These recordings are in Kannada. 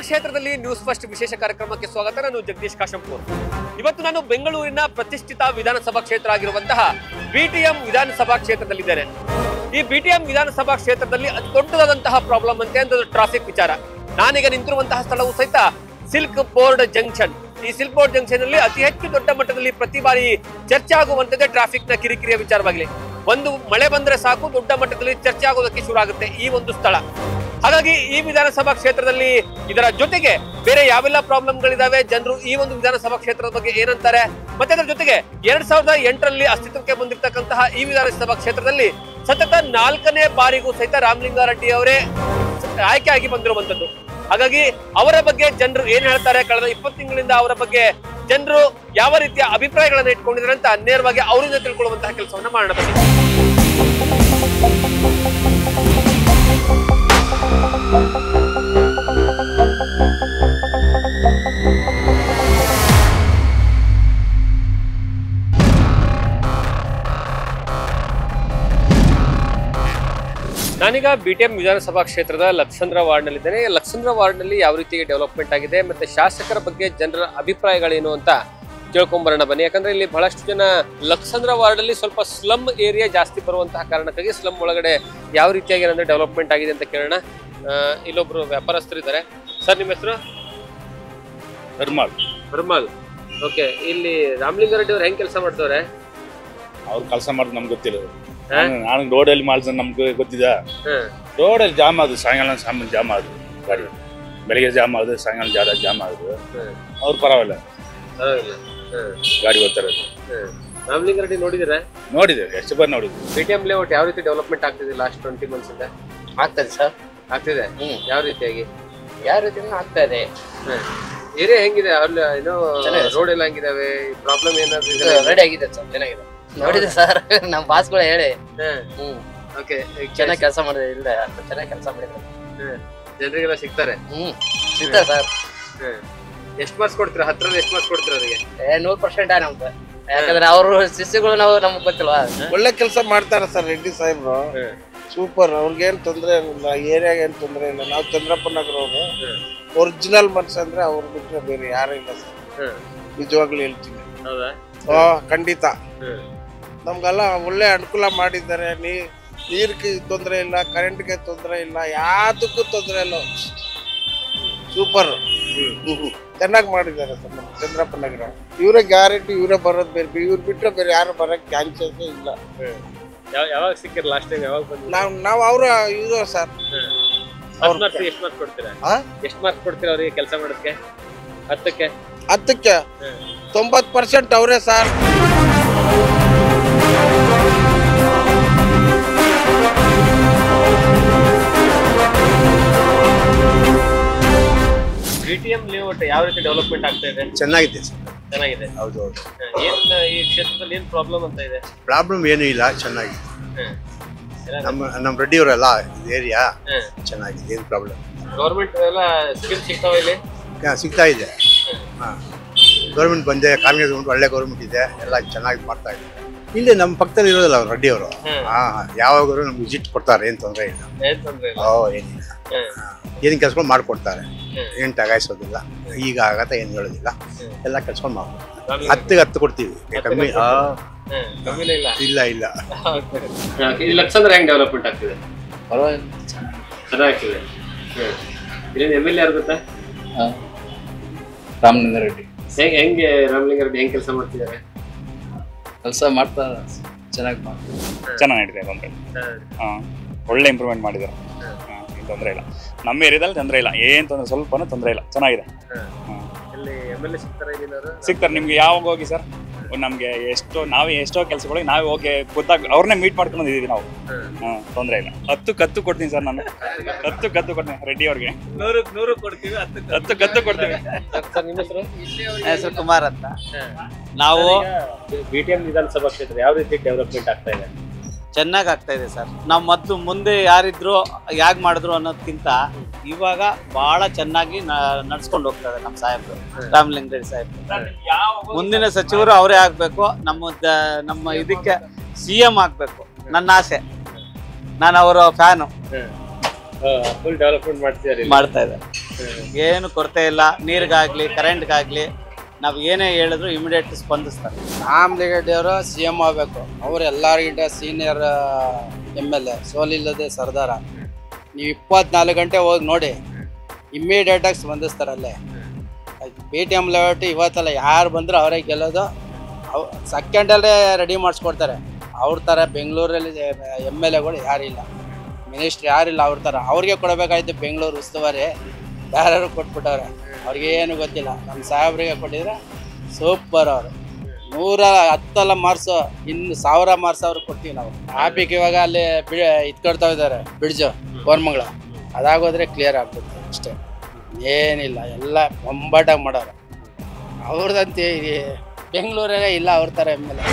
ಕ್ಷೇತ್ರದಲ್ಲಿ ನ್ಯೂಸ್ ಫಸ್ಟ್ ವಿಶೇಷ ಕಾರ್ಯಕ್ರಮಕ್ಕೆ ಸ್ವಾಗತ. ನಾನು ಜಗದೀಶ್ ಕಾಶಂಪುರ್. ಇವತ್ತು ನಾನು ಬೆಂಗಳೂರಿನ ಪ್ರತಿಷ್ಠಿತ ವಿಧಾನಸಭಾ ಕ್ಷೇತ್ರ ಆಗಿರುವಂತಹ ಬಿಟಿಎಂ ವಿಧಾನಸಭಾ ಕ್ಷೇತ್ರದಲ್ಲಿದ್ದೇನೆ. ಈ ಬಿಟಿಎಂ ವಿಧಾನಸಭಾ ಕ್ಷೇತ್ರದಲ್ಲಿ ಅತಿ ದೊಡ್ಡದಾದಂತಹ ಪ್ರಾಬ್ಲಮ್ ಅಂತೆ ಅಂದ್ರೆ ಟ್ರಾಫಿಕ್ ವಿಚಾರ. ನಾನೀಗ ನಿಂತಿರುವಂತಹ ಸ್ಥಳವು ಸಹಿತ ಸಿಲ್ಕ್ ಬೋರ್ಡ್ ಜಂಕ್ಷನ್. ಈ ಸಿಲ್ಕ್ ಬೋರ್ಡ್ ಜಂಕ್ಷನ್ ಅಲ್ಲಿ ಅತಿ ಹೆಚ್ಚು ದೊಡ್ಡ ಮಟ್ಟದಲ್ಲಿ ಪ್ರತಿ ಬಾರಿ ಚರ್ಚೆ ಆಗುವಂತದ್ದೇ ಟ್ರಾಫಿಕ್ ನ ಕಿರಿಕಿರಿಯ ವಿಚಾರವಾಗಲಿ. ಒಂದು ಮಳೆ ಬಂದ್ರೆ ಸಾಕು ದೊಡ್ಡ ಮಟ್ಟದಲ್ಲಿ ಚರ್ಚೆ ಆಗೋದಕ್ಕೆ ಶುರು ಆಗುತ್ತೆ ಈ ಒಂದು ಸ್ಥಳ. ಹಾಗಾಗಿ ಈ ವಿಧಾನಸಭಾ ಕ್ಷೇತ್ರದಲ್ಲಿ ಇದರ ಜೊತೆಗೆ ಬೇರೆ ಯಾವೆಲ್ಲ ಪ್ರಾಬ್ಲಮ್ಗಳಿದಾವೆ, ಜನರು ಈ ಒಂದು ವಿಧಾನಸಭಾ ಕ್ಷೇತ್ರದ ಬಗ್ಗೆ ಏನಂತಾರೆ, ಮತ್ತೆ ಅದರ ಜೊತೆಗೆ 2008ರಲ್ಲಿ ಅಸ್ತಿತ್ವಕ್ಕೆ ಬಂದಿರತಕ್ಕಂತಹ ಈ ವಿಧಾನಸಭಾ ಕ್ಷೇತ್ರದಲ್ಲಿ ಸತತ 4ನೇ ಬಾರಿಗೂ ಸಹಿತ ರಾಮಲಿಂಗಾರೆಡ್ಡಿ ಅವರೇ ಆಯ್ಕೆ ಆಗಿ ಬಂದಿರುವಂತದ್ದು. ಹಾಗಾಗಿ ಅವರ ಬಗ್ಗೆ ಜನರು ಏನ್ ಹೇಳ್ತಾರೆ, ಕಳೆದ 20 ತಿಂಗಳಿಂದ ಅವರ ಬಗ್ಗೆ ಜನರು ಯಾವ ರೀತಿಯ ಅಭಿಪ್ರಾಯಗಳನ್ನ ಇಟ್ಕೊಂಡಿದ್ದಾರೆ ಅಂತ ನೇರವಾಗಿ ಅವರಿಂದ ತಿಳ್ಕೊಳ್ಳುವಂತಹ ಕೆಲಸವನ್ನ ಮಾಡೋಣ ಬನ್ನಿ. ನಾನೀಗ ಬಿಟಿಎಂ ವಿಧಾನಸಭಾ ಕ್ಷೇತ್ರದ ಲಕ್ಷಂದ್ರ ವಾರ್ಡ್ನಲ್ಲಿದ್ದೇನೆ. ಲಕ್ಷಂದ್ರ ವಾರ್ಡ್ನಲ್ಲಿ ಯಾವ ರೀತಿ ಡೆವಲಪ್ಮೆಂಟ್ ಆಗಿದೆ ಮತ್ತೆ ಶಾಸಕರ ಬಗ್ಗೆ ಜನರ ಅಭಿಪ್ರಾಯಗಳೇನು ಅಂತ ಕೇಳ್ಕೊಂಬರೋಣ ಬನ್ನಿ. ಯಾಕಂದ್ರೆ ಇಲ್ಲಿ ಬಹಳಷ್ಟು ಜನ ಲಕ್ಷಂದ್ರ ವಾರ್ಡಲ್ಲಿ ಸ್ವಲ್ಪ ಸ್ಲಮ್ ಏರಿಯಾ ಜಾಸ್ತಿ ಬರುವಂತಹ ಕಾರಣಕ್ಕಾಗಿ ಸ್ಲಮ್ ಒಳಗಡೆ ಯಾವ ರೀತಿಯಾಗಿ ಏನಂದ್ರೆ ಡೆವಲಪ್ಮೆಂಟ್ ಆಗಿದೆ ಅಂತ ಕೇಳೋಣ. ಇಲ್ಲೊಬ್ರು ವ್ಯಾಪಾರಸ್ಥರು ಇದ್ದಾರೆ. ಸರ್, ನಿಮ್ಮ ಹೆಸರು? ಪರ್ಮಾಲ್. ಓಕೆ. ಇಲ್ಲಿ ರಾಮಲಿಂಗಾರೆಡ್ಡಿ ಅವ್ರು ಹೆಂಗ್ ಕೆಲಸ ಮಾಡ್ತವ್ರೆ? ಅವ್ರು ಕೆಲಸ ಮಾಡಿದ್ ನಮ್ಗೆ ಗೊತ್ತಿಲ್ಲ. ನಾನು ರೋಡಲ್ಲಿ ಮಾಡಿದ ನಮ್ಗೆ ಗೊತ್ತಿದೆ. ರೋಡಲ್ಲಿ ಜಾಮ್ ಆದ್ರು, ಸಾಯಂಕಾಲ ಜಾಮ್ ಆದ್ರು, ಗಾಡಿ ಬೆಳಿಗ್ಗೆ ಜಾಮ್ ಆದ್ರು, ಸಾಯಂಕಾಲ ಜಾಮ್ ಆದ್ರು. ಅವ್ರು ಪರವಾಗಿಲ್ಲ, ಗಾಡಿ ಓದ್ತಾರೆ. ರಾಮಲಿಂಗಾರೆಡ್ಡಿ ನೋಡಿದ್ರೆ ಎಷ್ಟು ಬಾರಿ ನೋಡಿದ್ವಿ. ಬಿಟಿಎಂ ಲೇಔಟ್ ಯಾವ ರೀತಿ ಡೆವಲಪ್ಮೆಂಟ್ ಆಗ್ತಿದೆ ಲಾಸ್ಟ್ 20 months ಇಂದ? ಆಗ್ತದೆ ಸರ್, ಆಗ್ತಿದೆ. ಯಾವ ರೀತಿಯಾಗಿ ಆಗ್ತಾ ಇದೆ. ಏರಿಯಾ ಹೆಂಗಿದೆ? ಅಲ್ಲಿ ಏನೋ ರೋಡ್ ಎಲ್ಲ ಹೆಂಗಿದಾವೆ? ಪ್ರಾಬ್ಲಮ್ ಏನಾದ್ರು ರೆಡಿ ಆಗಿದೆ ಸರ್, ಚೆನ್ನಾಗಿದೆ. ನೋಡಿದೆ ಸರ್, ನಮ್ ಬಾಸ್ಗಳು ಹೇಳಿ ಓಕೆ ಚೆನ್ನಾಗಿ ಕೆಲಸ ಮಾಡಿದೆ. ಇಲ್ಲ ಚೆನ್ನಾಗಿ ಕೆಲಸ ಮಾಡಿದ್ರೆ ಜನರಿಗೆಲ್ಲ ಸಿಗ್ತಾರೆ. ಸಿಗ್ತಾರೆ ಸರ್. ಎಷ್ಟು ಮಾರ್ಕ್ಸ್ ಕೊಡ್ತೀರಾ? 10ರಲ್ಲಿ ಎಷ್ಟು ಮಾರ್ಕ್ಸ್ ಕೊಡ್ತೀರಾ ಅವರಿಗೆ? 100% ನಮ್ದು. ಯಾಕಂದ್ರೆ ಅವ್ರ ಶಿಷ್ಯಗಳು ನಮ್ಗೆ ಗೊತ್ತಿಲ್ವಾ. ಒಳ್ಳೆ ಕೆಲಸ ಮಾಡ್ತಾರೆ ಸರ್ ರೆಡ್ಡಿ ಸಾಹೇಬ್ರು. ಸೂಪರ್. ಅವ್ರಿಗೇನ್ ತೊಂದ್ರೆ ಇಲ್ಲ, ಏರಿಯಾಗ ಏನ್ ತೊಂದ್ರೆ ಇಲ್ಲ. ನಾವು ಚಂದ್ರಪ್ಪ ನಗರ ಅವರು ಒರಿಜಿನಲ್ ಮನ್ಸ ಅಂದ್ರೆ ಅವ್ರು ಬಿಟ್ರೆ ಬೇರೆ ಯಾರು ಇಲ್ಲ ಸರ್. ನಿಜವಾಗ್ಲೂ ಹೇಳ್ತೀನಿ. ಖಂಡಿತ ನಮ್ಗೆಲ್ಲ ಒಳ್ಳೆ ಅನುಕೂಲ ಮಾಡಿದ್ದಾರೆ. ನೀರ್ಗೆ ತೊಂದ್ರೆ ಇಲ್ಲ, ಕರೆಂಟ್ಗೆ ತೊಂದ್ರೆ ಇಲ್ಲ, ಯಾವ್ದಕ್ಕೂ ತೊಂದ್ರೆ ಇಲ್ಲ. ಸೂಪರ್, ಚೆನ್ನಾಗಿ ಮಾಡಿದ್ದಾರೆ ಸರ್ ನಮ್ಮ ಚಂದ್ರಪ್ಪ ನಗರ. ಇವರೇ ಗ್ಯಾರಂಟಿ, ಇವರೇ ಬರೋದು. ಬೇರೆ ಇವ್ರು ಬಿಟ್ರೆ ಬೇರೆ ಯಾರು ಬರಕ್ ಚಾನ್ಸಸ್ ಇಲ್ಲ. ಯಾವಾಗ ಸಿಕ್ಕಿರ ಲಾಸ್ಟ್ ಟೈಮ್? ಯಾವಾಗ ಬಂದ್ರು? ನಾವು ಅವ್ರ ಇವ್ರು ಸರ್. ಎಷ್ಟು ಮಾರ್ಕ್ಸ್ ಕೊಡ್ತೀರಾ? ಎಷ್ಟು ಮಾರ್ಕ್ಸ್ ಕೊಡ್ತೀರಾ ಅವ್ರಿಗೆ ಕೆಲಸ ಮಾಡೋದಕ್ಕೆ? 10ಕ್ಕೆ 90% ಅವರೇ ಸರ್. ಬಿಟಿಎಂ ಲೇಔಟ್ ಯಾವ ರೀತಿ ಡೆವಲಪ್ಮೆಂಟ್ ಆಗ್ತಾ ಇದೆ? ಚೆನ್ನಾಗಿದೆ ಸರ್, ಚೆನ್ನಾಗಿದೆ. ಹೌದು. ಏನ್ ಈ ಕ್ಷೇತ್ರದಲ್ಲಿ ಏನ್ ಪ್ರಾಬ್ಲಮ್ ಅಂತ ಇದೆ? ಪ್ರಾಬ್ಲಮ್ ಏನೂ ಇಲ್ಲ, ಚೆನ್ನಾಗಿದೆ. ನಮ್ಮ ರೆಡ್ಡಿ ಅವರೆಲ್ಲ ಏರಿಯಾ ಚೆನ್ನಾಗಿದೆ, ಏನು ಪ್ರಾಬ್ಲಮ್. ಗೌರ್ಮೆಂಟ್ ಎಲ್ಲ ಸ್ಕೀಮ್ ಸಿಗ್ತಾವ ಇಲ್ಲಿ? ಸಿಗ್ತಾ ಇದೆ. ಗೌರ್ಮೆಂಟ್ ಬಂದೆ, ಕಾಂಗ್ರೆಸ್ ಗೌರ್ಮೆಂಟ್ ಒಳ್ಳೆ ಗೌರ್ಮೆಂಟ್ ಇದೆ, ಎಲ್ಲ ಚೆನ್ನಾಗಿ ಮಾಡ್ತಾ ಇದೆ. ಇಲ್ಲಿ ನಮ್ಮ ಪಕ್ಕದಲ್ಲಿ ಇರೋದಿಲ್ಲ ಅವ್ರು ರೆಡ್ಡಿ ಅವರು. ಯಾವಾಗಲೂ ನಮ್ಗೆ ವಿಸಿಟ್ ಕೊಡ್ತಾರೆ, ಏನು ತೊಂದರೆ ಇಲ್ಲ. ಏನಿಲ್ಲ, ಏನ್ ಕೆಲ್ಸಗಳು ಮಾಡ್ಕೊಡ್ತಾರೆ, ಏನ್ ಟಗಾಯಿಸೋದಿಲ್ಲ. ಈಗ ಆಗತ್ತ ಏನ್ ಹೇಳೋದಿಲ್ಲ, ಎಲ್ಲ ಕೆಲ್ಸಗಳು ಮಾಡ್ಕೊಡ್ತಾರೆ. 10ಕ್ಕೆ 10 ಕೊಡ್ತೀವಿ, ಕಮ್ಮಿ ಇಲ್ಲ ಇಲ್ಲ. ಲಕ್ಷಂದ್ರ ಹೆಂಗ್ ಡೆವಲಪ್ಮೆಂಟ್ ಆಗ್ತಿದೆ? ಚೆನ್ನಾಗ್ತಿದೆ. ಇಲ್ಲಿ MLA ಯಾರು ಗೊತ್ತಾ? ರಾಮಲಿಂಗಾರೆಡ್ಡಿ. ಹೆಂಗೆ ರಾಮಲಿಂಗಾರೆಡ್ಡಿ ಹೆಂಗ್ ಕೆಲಸ ಮಾಡ್ತಿದ್ದಾರೆ? ಕೆಲಸ ಮಾಡ್ತಾರೆ, ಚೆನ್ನಾಗಿ ನಡೀತಿದೆ. ತೊಂದರೆ ಒಳ್ಳೆ ಇಂಪ್ರೂವ್ಮೆಂಟ್ ಮಾಡಿದ್ದಾರೆ, ತೊಂದರೆ ಇಲ್ಲ. ನಮ್ಮ ಏರಿಯಾದಲ್ಲಿ ತೊಂದರೆ ಇಲ್ಲ, ಏನ್ ತೊಂದರೆ, ಸ್ವಲ್ಪನೂ ತೊಂದರೆ ಇಲ್ಲ, ಚೆನ್ನಾಗಿದೆ. ಸಿಗ್ತಾರೆ ನಿಮ್ಗೆ. ಯಾವಾಗ ಹೋಗಿ ಸರ್, ನಮ್ಗೆ ಎಷ್ಟೋ ಕೆಲಸಗಳಿಗೆ ನಾವೇ ಹೋಗಿ ಗೊತ್ತಾಗ ಅವ್ರನ್ನೇ ಮೀಟ್ ಮಾಡ್ಕೊಂಡಿದ್ದೀವಿ ನಾವು. ತೊಂದರೆ ಇಲ್ಲ. 10ಕ್ಕೆ 10 ಕೊಡ್ತೀನಿ ಸರ್ ನಾನು. 10ಕ್ಕೆ 10 ಕೊಡ್ತೀನಿ ರೆಡ್ಡಿ ಅವ್ರಿಗೆ. 100 ಕೊಡ್ತೀವಿ, 10ಕ್ಕೆ 10 ಕೊಡ್ತೀವಿ. ಹೆಸರು ಕುಮಾರ್ ಅಂತ. ನಾವು ಬಿಟಿಎಂ ವಿಧಾನಸಭಾ ಕ್ಷೇತ್ರ ಯಾವ ರೀತಿ ಡೆವಲಪ್ಮೆಂಟ್ ಆಗ್ತಾ ಇದೆ? ಚೆನ್ನಾಗಿ ಆಗ್ತಾ ಇದೆ ಸರ್. ನಾವು ಮತ್ತು ಮುಂದೆ ಯಾರಿದ್ರು ಯಾಕೆ ಮಾಡಿದ್ರು ಅನ್ನೋದಕ್ಕಿಂತ ಇವಾಗ ಬಹಳ ಚೆನ್ನಾಗಿ ನಡ್ಸ್ಕೊಂಡು ಹೋಗ್ತದೆ ನಮ್ಮ ಸಾಹೇಬ್ರು, ರಾಮಲಿಂಗಾರೆಡ್ಡಿ ಸಾಹೇಬ್ರು. ಮುಂದಿನ ಸಚಿವರು ಅವರೇ ಆಗ್ಬೇಕು. ನಮ್ಮ ಇದಕ್ಕೆ CM ಆಗ್ಬೇಕು ನನ್ನ ಆಸೆ. ನಾನು ಅವರ ಫ್ಯಾನು. ಫುಲ್ ಡೆವಲಪ್ಮೆಂಟ್ ಮಾಡ್ತಾ ಇದ್ದಾರೆ. ಏನು ಕೊರತೆ ಇಲ್ಲ, ನೀರಿಗಾಗ್ಲಿ ಕರೆಂಟ್ಗಾಗ್ಲಿ ನಾವು ಏನೇ ಹೇಳಿದ್ರು ಇಮಿಡಿಯೇಟ್ ಸ್ಪಂದಿಸ್ತಾರೆ. ರಾಮಲಿಂಗಾರೆಡ್ಡಿ ಅವರು CM ಆಗಬೇಕು. ಅವರು ಎಲ್ಲರಿಗಿಂತ ಸೀನಿಯರ್ MLA, ಸೋಲಿಲ್ಲದೆ ಸರ್ದಾರ. ನೀವು 24 ಗಂಟೆ ಹೋಗಿ ನೋಡಿ, ಇಮ್ಮಿಡಿಯೇಟಾಗಿ ಸ್ಪಂದಿಸ್ತಾರಲ್ಲೇ. PTM ಲೇಔಟ್ ಇವತ್ತಲ್ಲ, ಯಾರು ಬಂದರೂ ಅವರೇ ಗೆಲ್ಲೋದು. ಸೆಕೆಂಡಲ್ಲೇ ರೆಡಿ ಮಾಡಿಸ್ಕೊಡ್ತಾರೆ. ಅವ್ರ ಥರ ಬೆಂಗಳೂರಲ್ಲಿ MLAಗಳು ಯಾರಿಲ್ಲ, ಮಿನಿಸ್ಟ್ರಿ ಯಾರಿಲ್ಲ ಅವ್ರ ಥರ. ಅವ್ರಿಗೆ ಕೊಡಬೇಕಾಯ್ತು ಬೆಂಗಳೂರು ಉಸ್ತುವಾರಿ, ಯಾರು ಕೊಟ್ಬಿಟ್ಟವ್ರೆ. ಅವ್ರಿಗೇನು ಗೊತ್ತಿಲ್ಲ. ನಮ್ಮ ಸಾಹೇಬ್ರಿಗೆ ಕೊಟ್ಟಿದ್ರೆ ಸೂಪರ್. ಅವರು 110 ಮಾರ್ಕ್ಸು, ಇನ್ನು 1000 ಮಾರ್ಕ್ಸ್ ಅವ್ರಿಗೆ ಕೊಡ್ತೀವಿ ನಾವು. ಆಪಿಕ್ ಇವಾಗ ಅಲ್ಲಿ ಇಟ್ಕೊಡ್ತಾ ಇದ್ದಾರೆ ಬ್ರಿಡ್ಜು ಕೋರ್ಮಂಗ್ಳ, ಅದಾಗೋದ್ರೆ ಕ್ಲಿಯರ್ ಆಗ್ಬಿಡುತ್ತೆ ಅಷ್ಟೇ, ಏನಿಲ್ಲ. ಎಲ್ಲ ಬೊಂಬಾಟಾಗಿ ಮಾಡೋರು. ಅವ್ರದ್ದಂತೆ ಬೆಂಗಳೂರಲ್ಲೇ ಇಲ್ಲ ಅವ್ರ ಥರ MLA.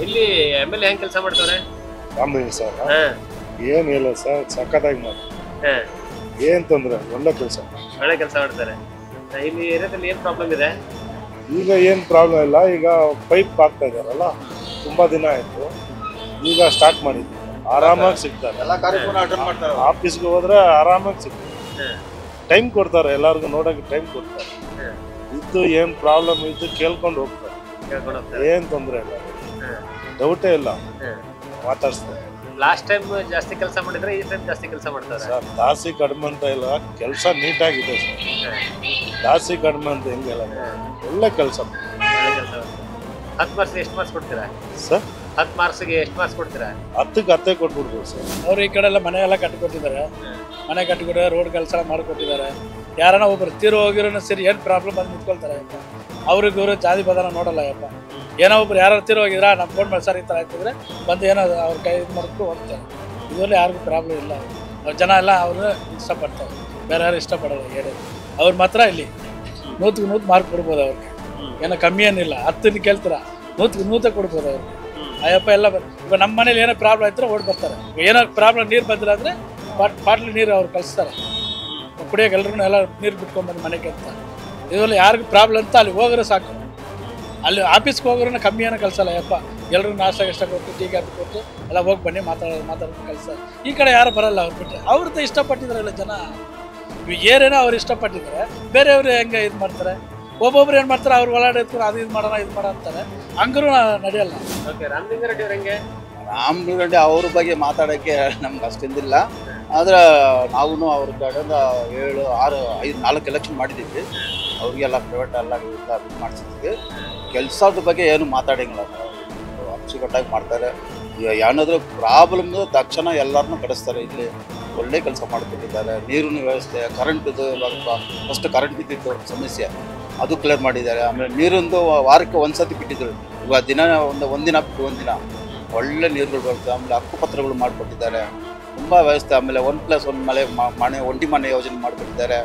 ಇಲ್ಲಿ MLA ಹೆಂಗ್ ಕೆಲಸ ಮಾಡ್ತಾರೆ? ರಾಮಲಿಂಗ ಸರ್ ಏನಿಲ್ಲ ಸರ್, ಸಖತ್ತಾಗಿ ಮಾಡಿ, ಏನ್ ತೊಂದ್ರೆ, ಒಳ್ಳೆ ಕೆಲಸ ಮಾಡ್ತಾರೆ. ಇಲ್ಲಿ ಏರಿಯಾದಲ್ಲಿ ಏನ್ ಪ್ರಾಬ್ಲಮ್ ಇದೆ? ಈಗ ಏನ್ ಪ್ರಾಬ್ಲಮ್ ಇಲ್ಲ. ಈಗ ಪೈಪ್ ಹಾಕ್ತಾ ಇದಾರಲ್ಲ, ತುಂಬಾ ದಿನ ಆಯ್ತು, ಈಗ ಸ್ಟಾರ್ಟ್ ಮಾಡಿದ್ವಿ. ಆರಾಮಾಗಿ ಸಿಗ್ತಾರೆ, ಆಫೀಸ್ಗೆ ಹೋದ್ರೆ ಆರಾಮಾಗಿ ಸಿಗ್ತಾರೆ. ಟೈಮ್ ಕೊಡ್ತಾರೆ, ಎಲ್ಲರಿಗೂ ನೋಡಕ್ಕೆ ಟೈಮ್ ಕೊಡ್ತಾರೆ. ಇದ್ದು ಏನ್ ಪ್ರಾಬ್ಲಮ್ ಇದ್ದು ಕೇಳ್ಕೊಂಡು ಹೋಗ್ತಾರೆ, ಏನ್ ತೊಂದ್ರೆ ಇಲ್ಲ, ಡೌಟೇ ಇಲ್ಲ, ಮಾತಾಡ್ಸ್ತಾರೆ. ಲಾಸ್ಟ್ ಟೈಮ್ ಜಾಸ್ತಿ ಕೆಲಸ ಮಾಡಿದ್ರೆ ಈ ಟೈಮ್ ಜಾಸ್ತಿ ಕೆಲಸ ಮಾಡ್ತಾರೆ ಸರ್. ಜಾಸ್ತಿ ಕಡಿಮೆ ಅಂತ ಇಲ್ಲ, ಕೆಲಸ ನೀಟಾಗಿದೆ ಸರ್. ಜಾಸ್ತಿ ಕಡಿಮೆ ಅಂತ ಹೆಂಗಿಲ್ಲ, ಒಳ್ಳೆ ಕೆಲಸ. 10 ಮಾರ್ಕ್ಸ್ ಎಷ್ಟು ಮಾರ್ಕ್ಸ್ ಕೊಡ್ತೀರಾ ಸರ್? 10 ಮಾರ್ಕ್ಸ್ಗೆ ಎಷ್ಟು ಮಾರ್ಕ್ಸ್ ಕೊಡ್ತೀರಾ? 10ಕ್ಕೆ 10 ಕೊಟ್ಬಿಡ್ಬೋದು ಸರ್. ಅವ್ರು ಈ ಕಡೆ ಎಲ್ಲ ಮನೆ ಎಲ್ಲ ಕಟ್ಟಿಕೊಟ್ಟಿದ್ದಾರೆ, ಮನೆ ಕಟ್ಟಿಕೊಟ್ಟಿದ್ದಾರೆ, ರೋಡ್ ಕೆಲಸ ಮಾಡಿಕೊಟ್ಟಿದ್ದಾರೆ. ಯಾರನ್ನ ಒಬ್ಬರು ತೀರು ಹೋಗಿರೋನ ಸರಿ, ಏನು ಪ್ರಾಬ್ಲಮ್ ಅದು ನಿಂತ್ಕೊಳ್ತಾರೆ ಯಪ್ಪ. ಅವ್ರಿಗೆ ಇವರು ಜಾತಿ ಬದನ ನೋಡಲ್ಲ ಯಪ್ಪ. ಏನೋ ಒಬ್ರು ಯಾರು ತೀರು ಹೋಗಿದ್ರ ನಮ್ಮ ಫೋನ್ ಮಾಡಿ ಸರ್ ಈ ಥರ ಆಯ್ತಿದ್ರೆ ಬಂದು ಏನೋ ಅವ್ರ ಕೈ ಇದು ಮಾಡಿದ್ರು ಹೋಗ್ತಾರೆ. ಇದರಲ್ಲಿ ಯಾರಿಗೂ ಪ್ರಾಬ್ಲಮ್ ಇಲ್ಲ. ಅವ್ರ ಜನ ಎಲ್ಲ ಅವ್ರನ್ನ ಇಷ್ಟಪಡ್ತಾರೆ, ಬೇರೆ ಯಾರು ಇಷ್ಟಪಡಲ್ಲ ಹೇಳೋದು. ಅವ್ರು ಮಾತ್ರ ಇಲ್ಲಿ 100ಕ್ಕೆ 100 ಮಾರ್ಕ್ ಕೊಡ್ಬೋದು. ಅವ್ರಿಗೆ ಏನೋ ಕಮ್ಮಿ ಏನಿಲ್ಲ. 10 ಕೇಳ್ತೀರ 100ಕ್ಕೆ 100 ಕೊಡ್ಬೋದು ಅವ್ರಿಗೆ. ಅಯ್ಯಪ್ಪ ಎಲ್ಲ ಇವಾಗ ನಮ್ಮ ಮನೇಲಿ ಏನೋ ಪ್ರಾಬ್ಲಮ್ ಆಯ್ತಾರೆ ಓಡ್ ಬರ್ತಾರೆ. ಏನೋ ಪ್ರಾಬ್ಲಮ್ ನೀರು ಬಂದಿಲ್ಲ ಅಂದರೆ ಬಾಟ್ಲಿ ನೀರು ಅವ್ರು ಕಳಿಸ್ತಾರೆ ಕುಡಿಯೋಕೆ. ಎಲ್ರೂ ಎಲ್ಲ ನೀರು ಬಿಟ್ಕೊಂಡ್ಬಂದು ಮನೆಗೆ ಅಂತ. ಇದರಲ್ಲಿ ಯಾರಿಗೂ ಪ್ರಾಬ್ಲಮ್ ಅಂತ ಅಲ್ಲಿ ಹೋಗೋರು ಸಾಕು. ಅಲ್ಲಿ ಆಫೀಸ್ಗೆ ಹೋಗೋರನ್ನ ಕಮ್ಮಿ ಏನೋ ಕಳ್ಸಲ್ಲ ಯಪ್ಪ. ಎಲ್ಲರೂ ನಾಷ್ಟ ಗಿಷ್ಟ ಕೊಟ್ಟು ಟೀ ಕಾಫಿ ಕೊಟ್ಟು ಎಲ್ಲ ಹೋಗಿ ಬನ್ನಿ ಮಾತಾಡೋದು ಕಳ್ಸ್ತಾರೆ. ಈ ಕಡೆ ಯಾರು ಬರಲ್ಲ. ಅವ್ರು ಬಿಟ್ಟರೆ ಅವ್ರದ್ದು ಇಷ್ಟಪಟ್ಟಿದ್ದಾರಲ್ಲ ಜನ. ಏನೇನೋ ಅವ್ರು ಇಷ್ಟಪಟ್ಟಿದ್ದಾರೆ, ಬೇರೆಯವರು ಹೆಂಗೆ ಇದು ಮಾಡ್ತಾರೆ. ಒಬ್ಬೊಬ್ರು ಏನು ಮಾಡ್ತಾರೆ, ಅವ್ರು ಒಳಗಡೆ ಎತ್ಕೊಂಡು ಅದು ಇದು ಮಾಡೋಣ ಇದು ಮಾಡೋ ಅಂತಾರೆ. ಹಂಗೂ ನಡೆಯಲ್ಲ. ರಾಮಲಿಂಗಾರೆಡ್ಡಿ ಅವ್ರ ಹೆಂಗೆ? ರಾಮಲಿಂಗಾರೆಡ್ಡಿ ಅವ್ರ ಬಗ್ಗೆ ಮಾತಾಡೋಕ್ಕೆ ನಮ್ಗೆ ಅಷ್ಟಿಂದಿಲ್ಲ. ಆದರೆ ನಾವು ಅವ್ರ ಕಡೆಯಿಂದ 7, 6, 5, 4 ಎಲೆಕ್ಷನ್ ಮಾಡಿದ್ದೀವಿ. ಅವ್ರಿಗೆಲ್ಲ ಪ್ರೈವೇಟ್ ಎಲ್ಲ ಇದು ಮಾಡಿಸಿದ್ವಿ. ಕೆಲಸದ ಬಗ್ಗೆ ಏನು ಮಾತಾಡಂಗಿಲ್ಲ. ಅಚ್ಚುಕಟ್ಟಾಗಿ ಮಾಡ್ತಾರೆ. ಏನಾದರೂ ಪ್ರಾಬ್ಲಮ್ ತಕ್ಷಣ ಎಲ್ಲರನ್ನೂ ಕಳಿಸ್ತಾರೆ. ಇಲ್ಲಿ ಒಳ್ಳೆ ಕೆಲಸ ಮಾಡಿಕೊಟ್ಟಿದ್ದಾರೆ. ನೀರಿನ ವ್ಯವಸ್ಥೆ, ಕರೆಂಟಿದು ಫಸ್ಟ್ ಕರೆಂಟ್ ಬಿದ್ದಿತ್ತು ಸಮಸ್ಯೆ, ಅದು ಕ್ಲಿಯರ್ ಮಾಡಿದ್ದಾರೆ. ಆಮೇಲೆ ನೀರಿಂದು ವಾರಕ್ಕೆ ಒಂದ್ಸತಿ ಬಿಟ್ಟಿದ್ರು. ಇವಾಗ ದಿನ ಒಂದಿನ ಬಿಟ್ಟು ಒಂದಿನ ಒಳ್ಳೆ ನೀರುಗಳು ಬರುತ್ತೆ. ಆಮೇಲೆ ಹಕ್ಕುಪತ್ರಗಳು ಮಾಡಿಕೊಟ್ಟಿದ್ದಾರೆ, ತುಂಬ ವ್ಯವಸ್ಥೆ. ಆಮೇಲೆ 1+1 ಮನೆ ಒಂಟಿ ಮನೆ ಯೋಜನೆ ಮಾಡಿಕೊಟ್ಟಿದ್ದಾರೆ.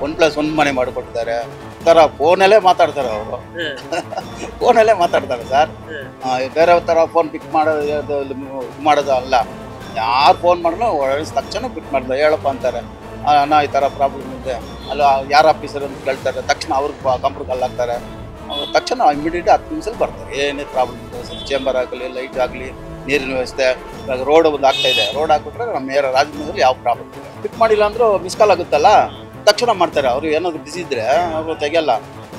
1+1 ಮನೆ ಮಾಡಿಕೊಟ್ಟಿದ್ದಾರೆ. ಈ ಥರ ಫೋನಲ್ಲೇ ಮಾತಾಡ್ತಾರೆ ಅವರು. ಫೋನಲ್ಲೇ ಮಾತಾಡ್ತಾರೆ ಸರ್. ಬೇರೆ ಥರ ಫೋನ್ ಪಿಕ್ ಮಾಡೋದು ಇದು ಮಾಡೋದು ಅಲ್ಲ. ಯಾರು ಫೋನ್ ಮಾಡಿದ್ರು ತಕ್ಷಣ ಪಿಕ್ ಮಾಡ್ತಾರೆ. ಹೇಳಪ್ಪ ಅಂತಾರೆ, ನಾ ಈ ಥರ ಪ್ರಾಬ್ಲಮ್ ಇದೆ, ಅಲ್ಲ ಯಾರು ಆಫೀಸರ್ ಅಂತ ಕೇಳ್ತಾರೆ. ತಕ್ಷಣ ಅವ್ರಿಗೆ ಕಂಪ್ಯೂಟರ್ ಕಾಲ್ ಹಾಕ್ತಾರೆ. ತಕ್ಷಣ ಇಮಿಡಿಯೇಟ್ 10 ನಿಮಿಷದಲ್ಲಿ ಬರ್ತಾರೆ. ಏನೇ ಪ್ರಾಬ್ಲಮ್ ಇದೆ, ಚೇಂಬರ್ ಆಗಲಿ, ಲೈಟ್ ಆಗಲಿ, ನೀರಿನ ವ್ಯವಸ್ಥೆ. ಇವಾಗ ರೋಡ್ ಒಂದು ಆಗ್ತಾಯಿದೆ, ರೋಡ್ ಹಾಕ್ಬಿಟ್ರೆ ನಮ್ಮ ರಾಜಮಂಡ್ರಿಯಲ್ಲಿ ಯಾವ ಪ್ರಾಬ್ಲಮ್ ಇದೆ. ಪಿಕ್ ಮಾಡಿಲ್ಲ ಅಂದರೂ ಮಿಸ್ ಕಾಲ್ ಆಗುತ್ತಲ್ಲ, ತಕ್ಷಣ ಮಾಡ್ತಾರೆ. ಅವರು ಏನಾದರೂ ಬಿಸಿ ಇದ್ದರೆ ಅವರು ತೆಗೆಯಲ್ಲ,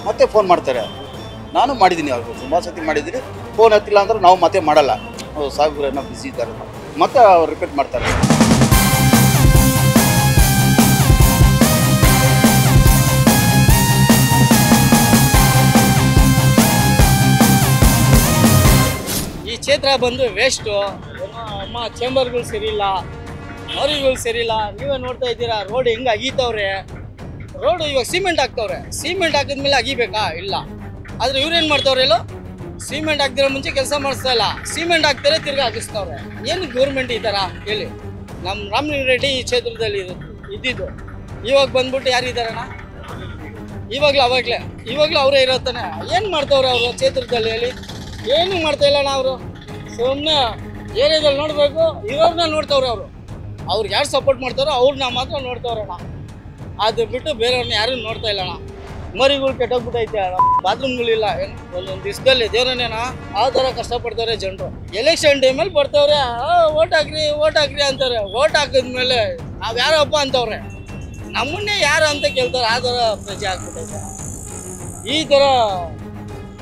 ಮತ್ತೆ ಫೋನ್ ಮಾಡ್ತಾರೆ. ನಾನು ಮಾಡಿದ್ದೀನಿ, ಅವ್ರಿಗೆ ತುಂಬ ಸತಿ ಮಾಡಿದ್ದೀನಿ. ಫೋನ್ ಹತ್ತಿಲ್ಲ ಅಂದ್ರೆ ನಾವು ಮತ್ತೆ ಮಾಡಲ್ಲ. ಸಾಕು ಏನೋ ಬಿಸಿ ಇದ್ದಾರೆ, ಮತ್ತೆ ಅವ್ರು ರಿಪೀಟ್ ಮಾಡ್ತಾರೆ. ಈ ಕ್ಷೇತ್ರ ಬಂದು ವೇಸ್ಟು. ಅಮ್ಮ ಚೇಂಬರ್ಗಳು ಸರಿಯಿಲ್ಲ, ಮರಿಗಳು ಸರಿಯಿಲ್ಲ. ನೀವೇ ನೋಡ್ತಾ ಇದ್ದೀರಾ ರೋಡ್ ಹೆಂಗೆ ಅಗೀತವ್ರೆ. ರೋಡು ಇವಾಗ ಸಿಮೆಂಟ್ ಹಾಕ್ತವ್ರೆ. ಸಿಮೆಂಟ್ ಹಾಕಿದ್ಮೇಲೆ ಅಗಿಬೇಕಾ? ಇಲ್ಲ. ಆದರೆ ಇವ್ರೇನು ಮಾಡ್ತವ್ರೆ? ಎಲ್ಲೋ ಸಿಮೆಂಟ್ ಹಾಕ್ದಿರೋ ಮುಂಚೆ ಕೆಲಸ ಮಾಡಿಸ್ತಾ ಇಲ್ಲ, ಸಿಮೆಂಟ್ ಹಾಕ್ತಾರೆ ತಿರ್ಗಿ ಹಾಕಿಸ್ತವ್ರೆ. ಏನು ಗೌರ್ಮೆಂಟ್ ಈ ಥರ ಹೇಳಿ? ನಮ್ಮ ರಾಮಲಿಂಗಾರೆಡ್ಡಿ ಈ ಕ್ಷೇತ್ರದಲ್ಲಿ ಇದ್ದಿದ್ದು. ಇವಾಗ ಬಂದ್ಬಿಟ್ಟು ಯಾರಿದ್ದಾರಣ್ಣ? ಇವಾಗಲೂ ಅವರೇ ಇರತ್ತಾನೆ. ಏನು ಮಾಡ್ತವ್ರೆ ಅವರು ಕ್ಷೇತ್ರದಲ್ಲಿ ಹೇಳಿ? ಏನೂ ಮಾಡ್ತಾ ಇಲ್ಲಣ್ಣ ಅವರು. ಸುಮ್ಮನೆ ಏರಿಯಾದಲ್ಲಿ ನೋಡಬೇಕು, ಇರೋರನ್ನ ನೋಡ್ತವ್ರೆ ಅವರು. ಅವ್ರಿಗೆ ಯಾರು ಸಪೋರ್ಟ್ ಮಾಡ್ತಾರೋ ಅವ್ರನ್ನ ಮಾತ್ರ ನೋಡ್ತವ್ರಣ್ಣ. ಅದು ಬಿಟ್ಟು ಬೇರೆಯವ್ರನ್ನ ಯಾರೂ ನೋಡ್ತಾ ಇಲ್ಲಣ್ಣ. ಮರಿಗಳು ಕೆಟ್ಟೋಗ್ಬಿಟ್ಟೈತೆ, ಬಾತ್ರೂಮ್ಗಳಿಲ್ಲ, ಒಂದೊಂದು ದಿವಸದಲ್ಲಿ ದೇವರನ್ನೇನ ಆ ಥರ ಕಷ್ಟಪಡ್ತಾರೆ ಜನರು. ಎಲೆಕ್ಷನ್ ಟೈಮಲ್ಲಿ ಬರ್ತಾವ್ರೆ, ಓಟ್ ಹಾಕ್ರಿ ಅಂತಾರೆ. ಓಟ್ ಹಾಕಿದ್ಮೇಲೆ ನಾವ್ ಯಾರಪ್ಪ ಅಂತವ್ರೆ, ನಮ್ಮನ್ನೇ ಯಾರು ಅಂತ ಕೇಳ್ತಾರೆ. ಆ ಥರ ಪ್ರಜೆ ಆಗ್ಬಿಟ್ಟೈತೆ. ಈ ಥರ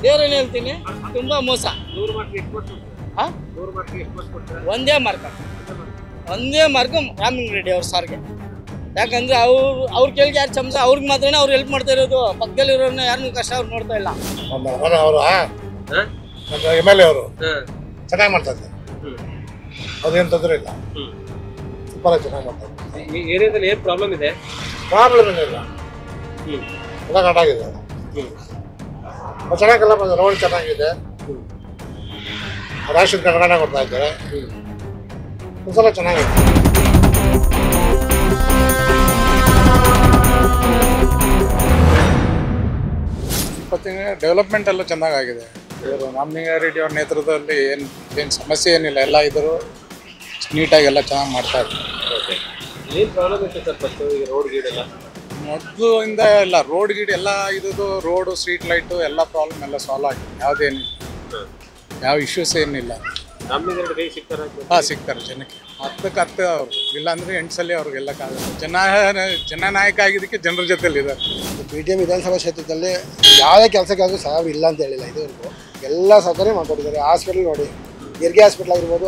ದೇವರನ್ನ ಹೇಳ್ತೀನಿ, ತುಂಬಾ ಮೋಸ. ಒಂದೇ ಮಾರ್ಕ ರಾಮಲಿಂಗ ರೆಡ್ಡಿ ಅವ್ರ ಸಾರ್ಗೆ. ಯಾಕಂದ್ರೆ ಅವ್ರ ಕೇಳಿಗೆ ಯಾರು ಚಮಚ ಅವ್ರಿಗೆ ಮಾತ್ರನೇ ಅವ್ರು ಹೆಲ್ಪ್ ಮಾಡ್ತಾ ಇರೋದು. ಪಕ್ಕದಲ್ಲಿರೋರ್ನ ಯಾರನ್ನೂ ಕಷ್ಟ ಅವ್ರು ನೋಡ್ತಾ ಇಲ್ಲ. ಅವರು MLA ಅವರು ಚೆನ್ನಾಗಿ ಮಾಡ್ತಾ ಇದ್ದಾರೆ, ಅದೇನು ತೊಂದರೆ ಇಲ್ಲ, ಸೂಪರ್ ಆಗಿ ಚೆನ್ನಾಗಿ ಮಾಡ್ತಾ ಇದ್ದಾರೆ. ಈ ಏರಿಯಾದಲ್ಲಿ ಏನ್ ಪ್ರಾಬ್ಲಮ್ ಇದೆ? ಪ್ರಾಬ್ಲಮ್ ಏನಿಲ್ಲ, ಎಲ್ಲ ಕಟ್ಟಾಗಿದೆ, ಚೆನ್ನಾಗಿಲ್ಲ. ರೋಡ್ ಚೆನ್ನಾಗಿದೆ, ರೇಷನ್ ಕನ್ನಡ ಕೊಡ್ತಾ ಇದ್ದಾರೆ, ಒಂದ್ಸಲ ಚೆನ್ನಾಗಿದೆ. ಡೆವಲಪ್ಮೆಂಟ್ ಎಲ್ಲ ಚೆನ್ನಾಗಿದೆ. ಇವರು ರಾಮಲಿಂಗ ರೆಡ್ಡಿ ಅವ್ರ ನೇತೃತ್ವದಲ್ಲಿ ಏನು ಸಮಸ್ಯೆ ಏನಿಲ್ಲ, ಎಲ್ಲ ಇದ್ರು ನೀಟಾಗಿ ಎಲ್ಲ ಚೆನ್ನಾಗಿ ಮಾಡ್ತಾ ಇದ್ದಾರೆ. ಏನ್ ಪ್ರಾಬ್ಲಮ್ ಇತ್ತು ಸರ್ ಫಸ್ಟ್ ಈ ರೋಡ್ ಗೀಡ್ ಎಲ್ಲ? ಮೊದಲಿಂದ ಎಲ್ಲ ರೋಡ್ ಗೀಡ್ ಎಲ್ಲ ಇದು ರೋಡು ಸ್ಟ್ರೀಟ್ ಲೈಟು ಎಲ್ಲ ಪ್ರಾಬ್ಲಮ್ ಎಲ್ಲ ಸಾಲ್ವ್ ಆಗಿದೆ. ಯಾವುದೇನಿಲ್ಲ, ಯಾವ ಇಶ್ಯೂಸ್ ಏನಿಲ್ಲ. ರಾಮಲಿಂಗ ರೆಡ್ಡಿ ಸಿಗ್ತಾರ? ಸಿಗ್ತಾರೆ ಜನಕ್ಕೆ, 10ಕ್ಕೆ 10 ಅವರು. ಇಲ್ಲಾಂದ್ರೆ 8 ಸಲ ಅವ್ರಿಗೆಲ್ಲಕ್ಕಾಗುತ್ತೆ. ಜನನಾಯಕ ಆಗಿದ್ದಕ್ಕೆ ಜನರ ಜೊತೆಲಿ ಇದ್ದಾರೆ. BTM ವಿಧಾನಸಭಾ ಕ್ಷೇತ್ರದಲ್ಲಿ ಯಾವುದೇ ಕೆಲಸಕ್ಕಾದ್ರೂ ಸಾಹೇಬ್ರು ಇಲ್ಲ ಅಂತ ಹೇಳಿಲ್ಲ. ಇದುವರೆಗೂ ಎಲ್ಲ ಸೌಕರ್ಯ ಮಾಡ್ಕೊಟ್ಟಿದ್ದಾರೆ. ಹಾಸ್ಪಿಟಲ್ ನೋಡಿ, ಹೆರಿಗೆ ಹಾಸ್ಪಿಟ್ಲ್ ಆಗಿರ್ಬೋದು,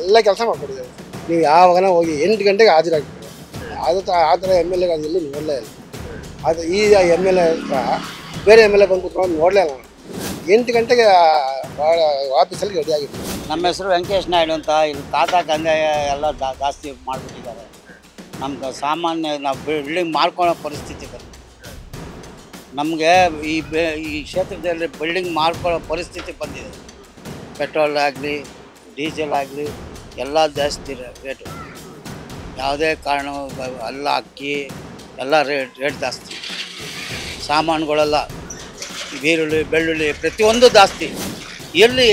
ಎಲ್ಲ ಕೆಲಸ ಮಾಡ್ಕೊಟ್ಟಿದ್ದಾರೆ. ನೀವು ಯಾವಾಗನ ಹೋಗಿ 8 ಗಂಟೆಗೆ ಹಾಜರಾಗ್ತೀವಿ. ಆ ಥರ MLA ಎಲ್ಲೂ ನೋಡಲೇ ಇಲ್ಲ. ಅದು ಈ MLA ಬೇರೆ MLA ಬಂದು ಕೂತ್ಕೊಂಡು ನೋಡಲೇ ಇಲ್ಲ. 8 ಗಂಟೆಗೆ ಆಫೀಸಲ್ಲಿ ರೆಡಿ ಆಗಿತ್ತು. ನಮ್ಮ ಹೆಸರು ವೆಂಕಟೇಶ್ ನಾಯ್ಡು ಅಂತ. ಇಲ್ಲಿ ತಾತ ಕಂದಾಯ ಎಲ್ಲ ಜಾಸ್ತಿ ಮಾಡಿಬಿಟ್ಟಿದ್ದಾರೆ. ನಮ್ಗೆ ಸಾಮಾನ್ಯ ನಾವು ಬಿಲ್ಡಿಂಗ್ ಮಾಡ್ಕೊಳ್ಳೋ ಪರಿಸ್ಥಿತಿ ಬಂದಿದೆ. ನಮಗೆ ಈ ಕ್ಷೇತ್ರದಲ್ಲಿ ಬಿಲ್ಡಿಂಗ್ ಮಾಡ್ಕೊಳ್ಳೋ ಪರಿಸ್ಥಿತಿ ಬಂದಿದೆ. ಪೆಟ್ರೋಲ್ ಆಗಲಿ, ಡೀಸೆಲ್ ಆಗಲಿ ಎಲ್ಲ ಜಾಸ್ತಿ ರೇಟು. ಯಾವುದೇ ಕಾರಣ ಎಲ್ಲ ಅಕ್ಕಿ ಎಲ್ಲ ರೇಟ್ ಜಾಸ್ತಿ. ಸಾಮಾನುಗಳೆಲ್ಲ ಈರುಳ್ಳಿ, ಬೆಳ್ಳುಳ್ಳಿ ಪ್ರತಿಯೊಂದು ಜಾಸ್ತಿ. ಎಲ್ಲಿ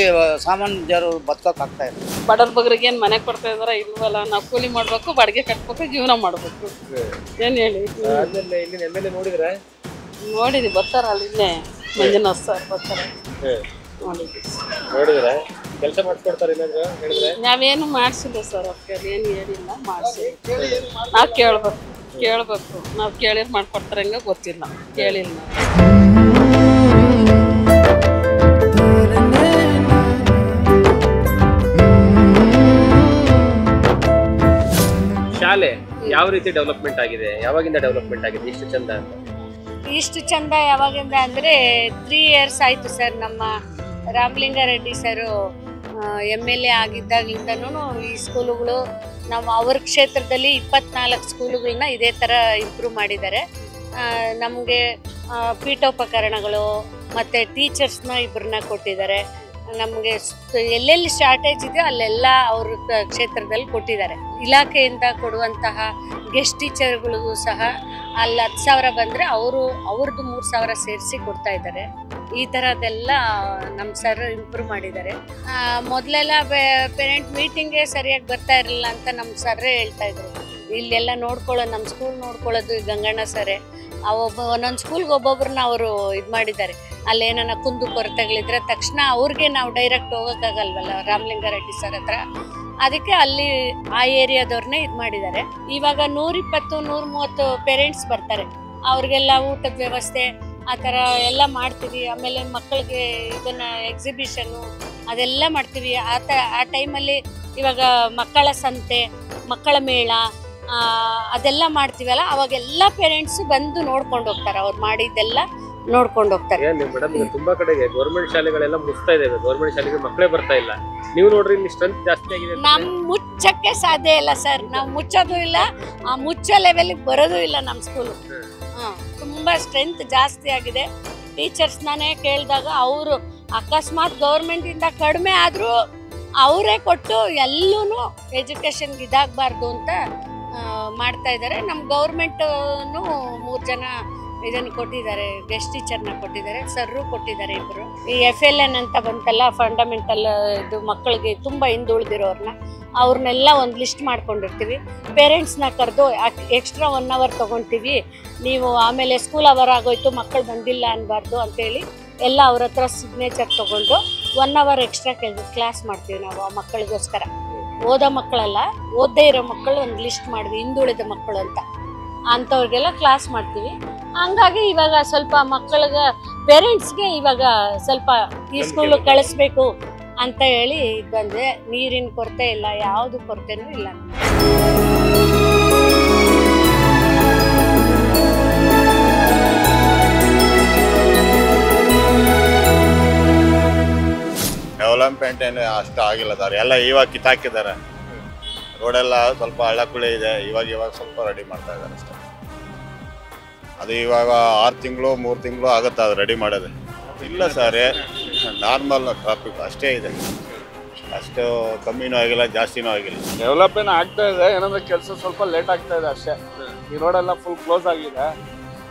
ಸಾಮಾನ್ಯ ಜನರು ಬದುಕೋಕ್ಕಾಗ್ತಾ ಇಲ್ಲ. ಬಡವ್ರ ಬಗ್ರಿಗೆ ಏನು ಮನೆ ಕೊಡ್ತಾ ಇದಾರ ಇಲ್ವಲ್ಲ. ನಾವು ಕೂಲಿ ಮಾಡಬೇಕು, ಬಾಡಿಗೆ ಕಟ್ಬೇಕು, ಜೀವನ ಮಾಡಬೇಕು. ಏನು ಹೇಳಿ. ಆದ್ಮೇಲೆ ಇಲ್ಲಿನ MLA ನೋಡಿದ್ರೆ? ನೋಡಿದ್ವಿ, ಬರ್ತಾರಲ್ಲ ಇಲ್ಲೇ ಮಂಜುನಾಥ್ ಸರ್ ಬರ್ತಾರೆ. ನೋಡಿದ್ರೆ ಕೆಲಸ ಮಾಡಿಸ್ಕೊಡ್ತಾರೆ ಏನಾದ್ರು ಹೇಳಿದ್ರೆ? ನಾವೇನು ಮಾಡಿಸಿಲ್ಲ ಸರ್, ಅವ್ರಿಗೆ ಏನು ಹೇಳಿಲ್ಲ, ಮಾಡಿಸಿ. ನಾವು ಕೇಳ್ಬೇಕು. ನಾವು ಕೇಳಿದ್ರೆ ಮಾಡ್ಕೊಡ್ತಾರೆ ಹಂಗ ಗೊತ್ತಿಲ್ಲ, ಕೇಳಿಲ್ಲ. ಶಾಲೆ ಯಾವ ರೀತಿ ಡೆವಲಪ್ಮೆಂಟ್ ಆಗಿದೆ? ಯಾವಾಗಿಂದ ಡೆವಲಪ್ಮೆಂಟ್ ಆಗಿದೆ ಇಷ್ಟು ಚಂದ ಅಂತ? ಇಷ್ಟು ಚಂದ ಯಾವಾಗಿಂದ ಅಂದರೆ 3 years ಆಯಿತು ಸರ್. ನಮ್ಮ ರಾಮಲಿಂಗ ರೆಡ್ಡಿ ಸರು MLA ಆಗಿದ್ದಾಗಲಿಂದನೂ ಈ ಸ್ಕೂಲುಗಳು ಅವ್ರ ಕ್ಷೇತ್ರದಲ್ಲಿ 24 ಸ್ಕೂಲುಗಳನ್ನ ಇದೇ ಥರ ಇಂಪ್ರೂವ್ ಮಾಡಿದ್ದಾರೆ. ನಮಗೆ ಪೀಠೋಪಕರಣಗಳು ಮತ್ತು ಟೀಚರ್ಸ್ನ 2 ಕೊಟ್ಟಿದ್ದಾರೆ. ನಮಗೆ ಎಲ್ಲೆಲ್ಲಿ ಶಾರ್ಟೇಜ್ ಇದೆ ಅಲ್ಲೆಲ್ಲ ಅವ್ರ ಕ್ಷೇತ್ರದಲ್ಲಿ ಕೊಟ್ಟಿದ್ದಾರೆ. ಇಲಾಖೆಯಿಂದ ಕೊಡುವಂತಹ ಗೆಸ್ಟ್ ಟೀಚರ್ಗಳಿಗೂ ಸಹ ಅಲ್ಲಿ 10,000 ಬಂದರೆ ಅವ್ರದ್ದು 3,000 ಸೇರಿಸಿ ಕೊಡ್ತಾ ಇದ್ದಾರೆ. ಈ ಥರದ್ದೆಲ್ಲ ನಮ್ಮ ಸರ್ ಇಂಪ್ರೂವ್ ಮಾಡಿದ್ದಾರೆ. ಮೊದಲೆಲ್ಲ ಪೇರೆಂಟ್ ಮೀಟಿಂಗ್ಗೆ ಸರಿಯಾಗಿ ಬರ್ತಾ ಇರಲಿಲ್ಲ ಅಂತ ನಮ್ಮ ಸರ್ರೇ ಹೇಳ್ತಾ ಇದ್ರು. ಇಲ್ಲೆಲ್ಲ ನಮ್ಮ ಸ್ಕೂಲ್ ನೋಡ್ಕೊಳ್ಳೋದು ಗಂಗಣ್ಣ ಸರೇ. ಒಂದೊಂದು ಸ್ಕೂಲ್ಗೆ ಒಬ್ಬೊಬ್ರನ್ನ ಅವರು ಇದು ಮಾಡಿದ್ದಾರೆ. ಅಲ್ಲೇನ ಕುಂದು ಕೊರತೆಗಳಿದ್ರೆ ತಕ್ಷಣ ಅವ್ರಿಗೆ ನಾವು ಡೈರೆಕ್ಟ್ ಹೋಗೋಕ್ಕಾಗಲ್ವಲ್ಲ ರಾಮಲಿಂಗ ರೆಡ್ಡಿ ಸರ್ ಹತ್ರ. ಅದಕ್ಕೆ ಅಲ್ಲಿ ಆ ಏರಿಯಾದವ್ರನ್ನೇ ಇದು ಮಾಡಿದ್ದಾರೆ. ಇವಾಗ 120-130 ಪೇರೆಂಟ್ಸ್ ಬರ್ತಾರೆ. ಅವ್ರಿಗೆಲ್ಲ ಊಟದ ವ್ಯವಸ್ಥೆ ಆ ಥರ ಎಲ್ಲ ಮಾಡ್ತೀವಿ. ಆಮೇಲೆ ಮಕ್ಕಳಿಗೆ ಎಕ್ಸಿಬಿಷನ್ನು ಅದೆಲ್ಲ ಮಾಡ್ತೀವಿ. ಆ ಟೈಮಲ್ಲಿ ಇವಾಗ ಮಕ್ಕಳ ಸಂತೆ, ಮಕ್ಕಳ ಮೇಳ ಅದೆಲ್ಲ ಮಾಡ್ತೀವಲ್ಲ, ಅವಾಗೆಲ್ಲ ಪೇರೆಂಟ್ಸ್ ಬಂದು ನೋಡ್ಕೊಂಡು ಹೋಗ್ತಾರೆ. ಅವ್ರು ಮಾಡಿದ್ದೆಲ್ಲ ನೋಡ್ಕೊಂಡು ಹೋಗ್ತಾರೆ. ಮೇಡಮ್, ತುಂಬಾ ಕಡೆಗೆ ಗೌರ್ಮೆಂಟ್ ಶಾಲೆಗಳೆಲ್ಲ ಮುಚ್ತಾ ಇದಾವೆ. ಗೌರ್ಮೆಂಟ್ ಶಾಲೆಗೆ ಮಕ್ಕಳೇ ಬರ್ತಾ ಇಲ್ಲ. ನೀವು ನೋಡ್ರಿ ಇಲ್ಲಿ ಸ್ಟ್ರೆಂತ್ ಜಾಸ್ತಿ ಆಗಿದೆ. ನಮ್ ಮುಚ್ಚಕ್ಕೆ ಸಾಧ್ಯ ಇಲ್ಲ ಸರ್. ನಾವು ಮುಚ್ಚೋದು ಇಲ್ಲ, ಆ ಮುಚ್ಚೋ ಲೆವೆಲ್ಗೆ ಬರೋದು ಇಲ್ಲ ನಮ್ಮ ಸ್ಕೂಲು. ತುಂಬಾ ಸ್ಟ್ರೆಂತ್ ಜಾಸ್ತಿ ಆಗಿದೆ. ಟೀಚರ್ಸ್ನೇ ಕೇಳಿದಾಗ ಅವರು ಅಕಸ್ಮಾತ್ ಗೌರ್ಮೆಂಟ್ ಇಂದ ಕಡಿಮೆ ಆದ್ರೂ ಅವರೇ ಕೊಟ್ಟು ಎಲ್ಲೂ ಎಜುಕೇಶನ್ಗೆ ಇದಾಗಬಾರ್ದು ಅಂತ ಮಾಡ್ತಾ ಇದ್ದಾರೆ. ನಮ್ಮ ಗೌರ್ಮೆಂಟು 3 ಜನ ಇದನ್ನು ಕೊಟ್ಟಿದ್ದಾರೆ, ಗೆಸ್ಟ್ ಟೀಚರ್ನ ಕೊಟ್ಟಿದ್ದಾರೆ, ಸರ್ರು ಕೊಟ್ಟಿದ್ದಾರೆ ಇಬ್ಬರು. ಈ FLN ಅಂತ ಬಂತಲ್ಲ, ಫಂಡಮೆಂಟಲ್ ಇದು ಮಕ್ಕಳಿಗೆ ತುಂಬ ಹಿಂದುಳಿದಿರೋರ್ನ ಅವ್ರನ್ನೆಲ್ಲ ಒಂದು ಲಿಸ್ಟ್ ಮಾಡ್ಕೊಂಡಿರ್ತೀವಿ. ಪೇರೆಂಟ್ಸ್ನ ಕರೆದು ಎಕ್ಸ್ಟ್ರಾ 1 hour ತೊಗೊತೀವಿ, ನೀವು ಆಮೇಲೆ ಸ್ಕೂಲ್ ಅವರ್ ಆಗೋಯ್ತು ಮಕ್ಕಳು ಬಂದಿಲ್ಲ ಅನ್ನಬಾರ್ದು ಅಂತೇಳಿ ಎಲ್ಲ ಅವ್ರ ಹತ್ರ ಸಿಗ್ನೇಚರ್ ತೊಗೊಂಡು 1 hour ಎಕ್ಸ್ಟ್ರಾ ಕ್ಲಾಸ್ ಮಾಡ್ತೀವಿ ನಾವು ಆ ಮಕ್ಕಳಿಗೋಸ್ಕರ. ಓದೋ ಮಕ್ಕಳಲ್ಲ, ಓದದೇ ಇರೋ ಮಕ್ಕಳು ಒಂದು ಲಿಸ್ಟ್ ಮಾಡಿದ್ವಿ, ಹಿಂದುಳಿದ ಮಕ್ಕಳು ಅಂತ, ಅಂಥವ್ರಿಗೆಲ್ಲ ಕ್ಲಾಸ್ ಮಾಡ್ತೀವಿ. ಹಂಗಾಗಿ ಇವಾಗ ಸ್ವಲ್ಪ ಮಕ್ಕಳಿಗೆ ಪೇರೆಂಟ್ಸ್ಗೆ ಇವಾಗ ಸ್ವಲ್ಪ ಈ ಸ್ಕೂಲ್ ಕಳಿಸ್ಬೇಕು ಅಂತ ಹೇಳಿ ಬಂದೆ. ನೀರಿನ ಕೊರತೆ ಇಲ್ಲ, ಯಾವುದು ಕೊರತೆನೂ ಇಲ್ಲ. ಡೆವಲಪ್ಮೆಂಟ್ ಏನು ಅಷ್ಟು ಆಗಿಲ್ಲ ಸರ್, ಎಲ್ಲ ಇವಾಗ ಕಿತ್ತಾಕಿದ್ದಾರೆ. ರೋಡೆಲ್ಲ ಸ್ವಲ್ಪ ಹಳ್ಳಕುಳಿ ಇದೆ, ಇವಾಗ ಸ್ವಲ್ಪ ರೆಡಿ ಮಾಡ್ತಾ ಇದ್ದಾರೆ ಅಷ್ಟೇ. ಅದು ಇವಾಗ 6 ತಿಂಗಳು 3 ತಿಂಗಳು ಆಗುತ್ತೆ ಅದು ರೆಡಿ ಮಾಡೋದು. ಇಲ್ಲ ಸರ್, ನಾರ್ಮಲ್ ಟ್ರಾಫಿಕ್ ಅಷ್ಟೇ ಇದೆ, ಅಷ್ಟು ಕಮ್ಮಿನೂ ಆಗಿಲ್ಲ ಜಾಸ್ತಿನೂ ಆಗಿಲ್ಲ. ಡೆವಲಪ್ಮೆಂಟ್ ಆಗ್ತಾ ಇದೆ, ಏನಂದ್ರೆ ಕೆಲಸ ಸ್ವಲ್ಪ ಲೇಟ್ ಆಗ್ತಾ ಇದೆ ಅಷ್ಟೇ. ಈ ರೋಡೆಲ್ಲ ಫುಲ್ ಕ್ಲೋಸ್ ಆಗಿದೆ,